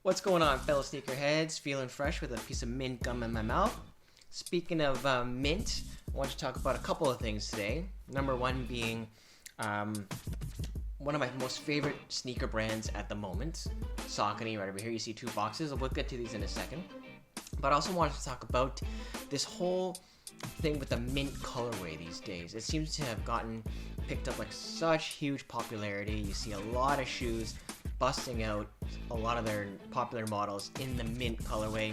What's going on, fellow sneakerheads? Feeling fresh with a piece of mint gum in my mouth. Speaking of mint, I want to talk about a couple of things today. Number one being one of my most favorite sneaker brands at the moment, Saucony. Right over here you see two boxes. We'll get to these in a second. But I also wanted to talk about this whole thing with the mint colorway these days. It seems to have gotten picked up like such huge popularity. You see a lot of shoes busting out a lot of their popular models in the mint colorway.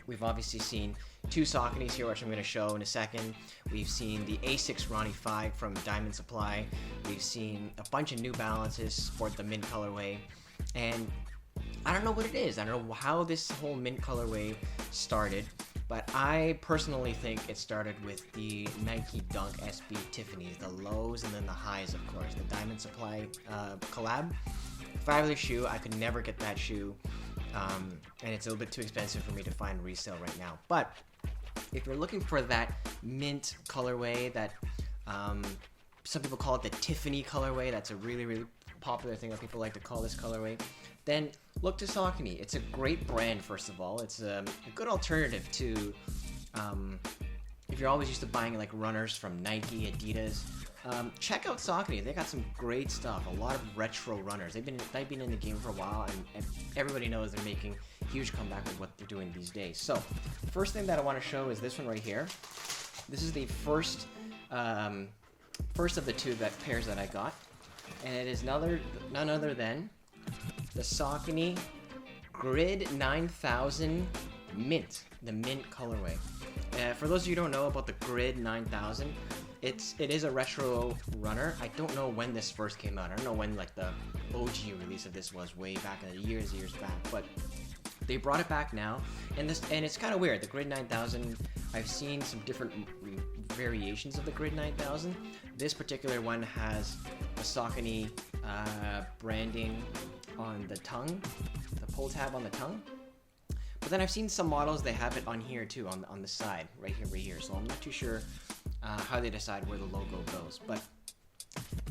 We've obviously seen two Sauconys here, which I'm going to show in a second. We've seen the A6 Ronnie 5 from Diamond Supply. We've seen a bunch of New Balances sport the mint colorway. And I don't know what it is. I don't know how this whole mint colorway started, but I personally think it started with the Nike Dunk SB Tiffany's, the lows and then the highs, of course. The Diamond Supply collab. Fabulous shoe. I could never get that shoe, and it's a little bit too expensive for me to find resale right now. But if you're looking for that mint colorway, that some people call it the Tiffany colorway, that's a really popular thing that people like to call this colorway, then look to Saucony. It's a great brand, first of all. It's a good alternative to if you're always used to buying like runners from Nike, Adidas. Check out Saucony. They got some great stuff. A lot of retro runners. They've been in the game for a while, and everybody knows they're making huge comeback with what they're doing these days. So, the first thing that I want to show is this one right here. This is the first of the two pairs that I got, and it is none other than the Saucony Grid 9000 Mint, the mint colorway. For those of you who don't know about the Grid 9000, it is a retro runner. I don't know when this first came out. I don't know when like the OG release of this was, way back in the years back, but they brought it back now, and it's kind of weird. The Grid 9000, I've seen some different variations of the Grid 9000. This particular one has a Saucony branding on the tongue, the pull tab on the tongue. But then I've seen some models, they have it on here too, on the side, right here. So I'm not too sure how they decide where the logo goes. But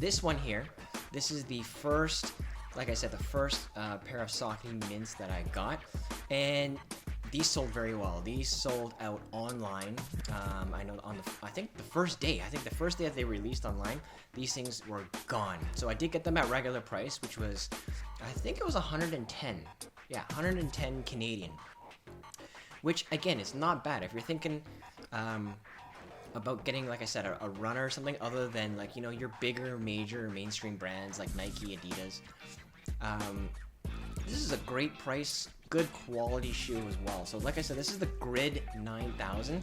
this one here, this is the first, like I said, the first pair of Saucony mints that I got. And these sold very well. These sold out online. I know I think the first day that they released online, these things were gone. So I did get them at regular price, which was, I think it was 110. Yeah, 110 Canadian. Which again, is not bad if you're thinking about getting, like I said, a runner or something other than like, you know, your bigger major mainstream brands like Nike, Adidas. This is a great price, good quality shoe as well. So like I said, this is the Grid 9000,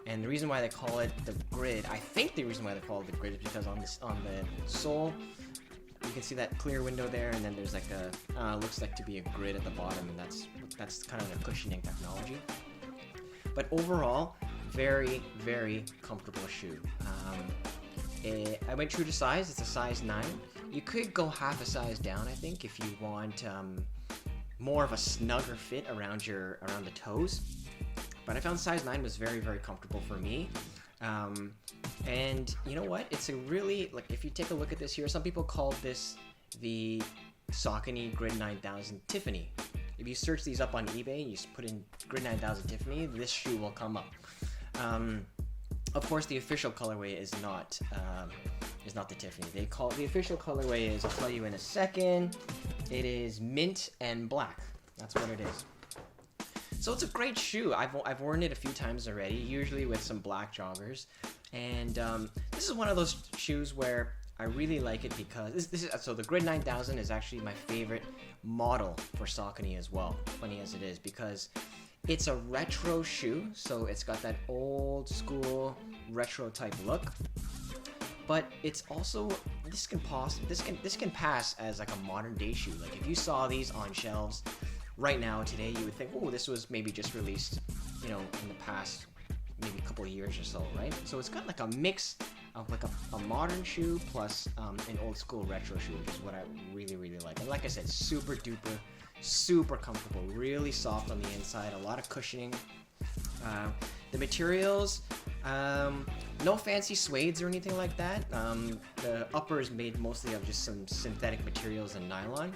and the reason why they call it the Grid, I think the reason why they call it the Grid is because on the sole, you can see that clear window there, and then there's like a looks like to be a grid at the bottom, and that's kind of the cushioning technology. But overall, very comfortable shoe. I went true to size. It's a size 9. You could go half a size down, I think, if you want more of a snugger fit around the toes. But I found size 9 was very comfortable for me. And you know what? It's a really, like, if you take a look at this here, some people call this the Saucony Grid 9000 Tiffany. If you search these up on eBay, you just put in Grid 9000 Tiffany, this shoe will come up. Of course, the official colorway is not the Tiffany. They call the official colorway is, I'll tell you in a second. It is mint and black. That's what it is. So it's a great shoe. I've worn it a few times already, usually with some black joggers, and this is one of those shoes where I really like it because so the Grid 9000 is actually my favorite model for Saucony as well. Funny as it is, because it's a retro shoe, so it's got that old school retro type look. But it's also, this can pass as like a modern day shoe. Like if you saw these on shelves right now today, you would think, oh, this was maybe just released, you know, in the past maybe a couple of years or so, right? So it's got like a mix of like a modern shoe plus an old school retro shoe, which is what I really like. And like I said, super duper, super comfortable, really soft on the inside, a lot of cushioning. The materials, no fancy suedes or anything like that. The upper is made mostly of just some synthetic materials and nylon.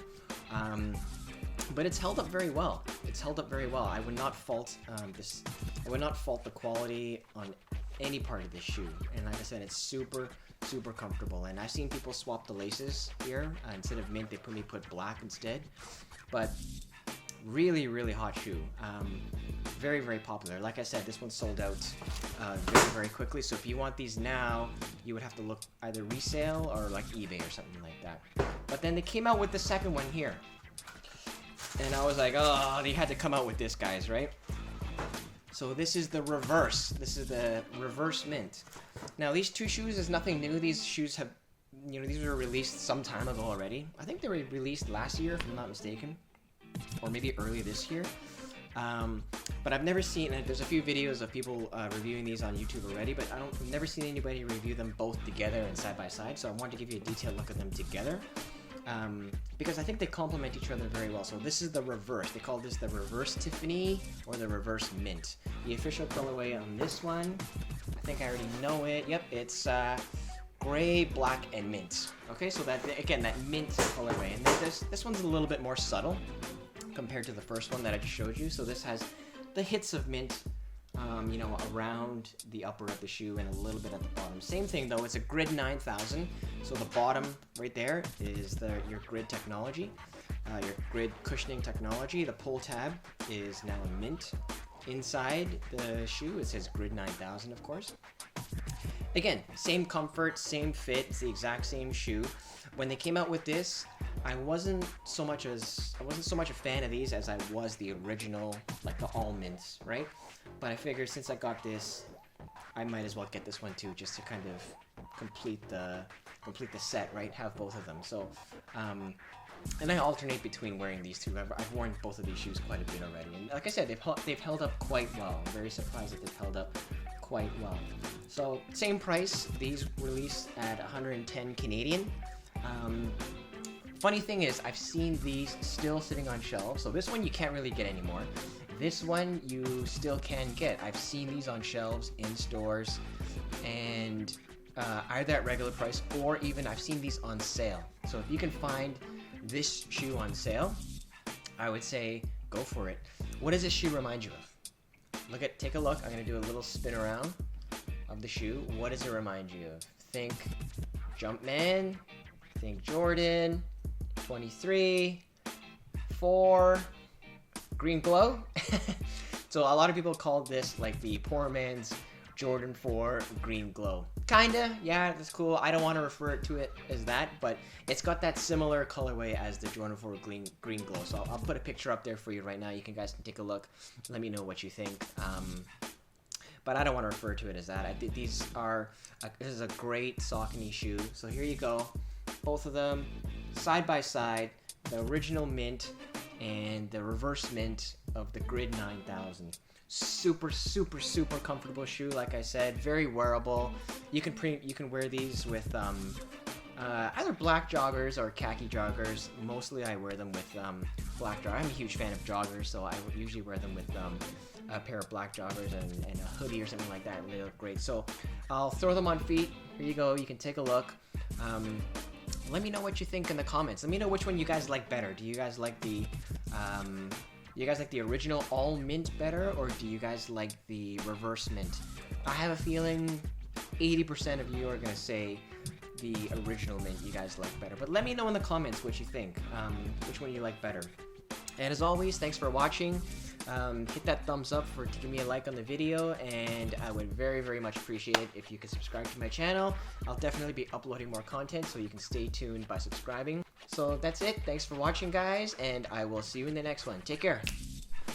but it's held up very well. It's held up very well. I would not fault this. I would not fault the quality on any part of this shoe. And like I said, it's super comfortable. And I've seen people swap the laces here. Instead of mint, they put black instead. But really hot shoe. Very popular. Like I said, this one sold out very quickly. So if you want these now, you would have to look either resale or like eBay or something like that. But then they came out with the second one here. And I was like, oh, they had to come out with this, guys, right? So this is the reverse. This is the reverse mint. Now, these two shoes is nothing new. These shoes have, these were released some time ago already. I think they were released last year, if I'm not mistaken. Or maybe early this year. But I've never seen, and there's a few videos of people reviewing these on YouTube already, but I've never seen anybody review them both together and side by side. So I wanted to give you a detailed look at them together. Because I think they complement each other very well. So this is the reverse. They call this the reverse Tiffany or the reverse mint. The official colorway on this one, I think I already know it. Yep, it's gray, black, and mint. Okay, so that, again, that mint colorway. And this one's a little bit more subtle compared to the first one that I just showed you. So this has the hits of mint, around the upper of the shoe and a little bit at the bottom. Same thing though, it's a grid 9000. So the bottom right there is your grid technology, your grid cushioning technology. The pull tab is now mint. Inside the shoe, it says grid 9000, of course. Again, same comfort, same fit, it's the exact same shoe. When they came out with this, I wasn't so much a fan of these as I was the original, like the all mints, right? But I figured since I got this, I might as well get this one too, just to kind of complete the set, right? Have both of them. So, and I alternate between wearing these two. I've worn both of these shoes quite a bit already, and like I said, they've held up quite well. I'm very surprised that they've held up quite well. So same price. These released at 110 Canadian. Funny thing is, I've seen these still sitting on shelves. So this one you can't really get anymore. This one you still can get. I've seen these on shelves in stores, and either at regular price or even I've seen these on sale. So if you can find this shoe on sale, I would say go for it. What does this shoe remind you of? Take a look. I'm gonna do a little spin around of the shoe. What does it remind you of? Think Jumpman. Think Jordan. 23, 4, green glow. So a lot of people call this like the poor man's Jordan 4 green glow. Kinda, yeah, that's cool. I don't want to refer to it as that, but it's got that similar colorway as the Jordan 4 green glow. So I'll put a picture up there for you right now. You guys can take a look. Let me know what you think. But I don't want to refer to it as that. This is a great Saucony shoe. So here you go. Both of them side by side, the original mint and the reverse mint of the grid 9000. Super comfortable shoe. Like I said, very wearable. You can wear these with either black joggers or khaki joggers. Mostly I wear them with black joggers. I'm a huge fan of joggers, so I would usually wear them with a pair of black joggers and a hoodie or something like that. They look great. So I'll throw them on feet. Here you go. You can take a look. Let me know what you think in the comments. Let me know which one you guys like better. Do you guys like the original all mint better, or do you guys like the reverse mint? I have a feeling 80% of you are gonna say the original mint you guys like better. But let me know in the comments what you think, which one you like better. And as always, thanks for watching. Hit that thumbs up to give me a like on the video, and I would very much appreciate it if you could subscribe to my channel. I'll definitely be uploading more content, so you can stay tuned by subscribing. So that's it. Thanks for watching, guys, and I will see you in the next one. Take care.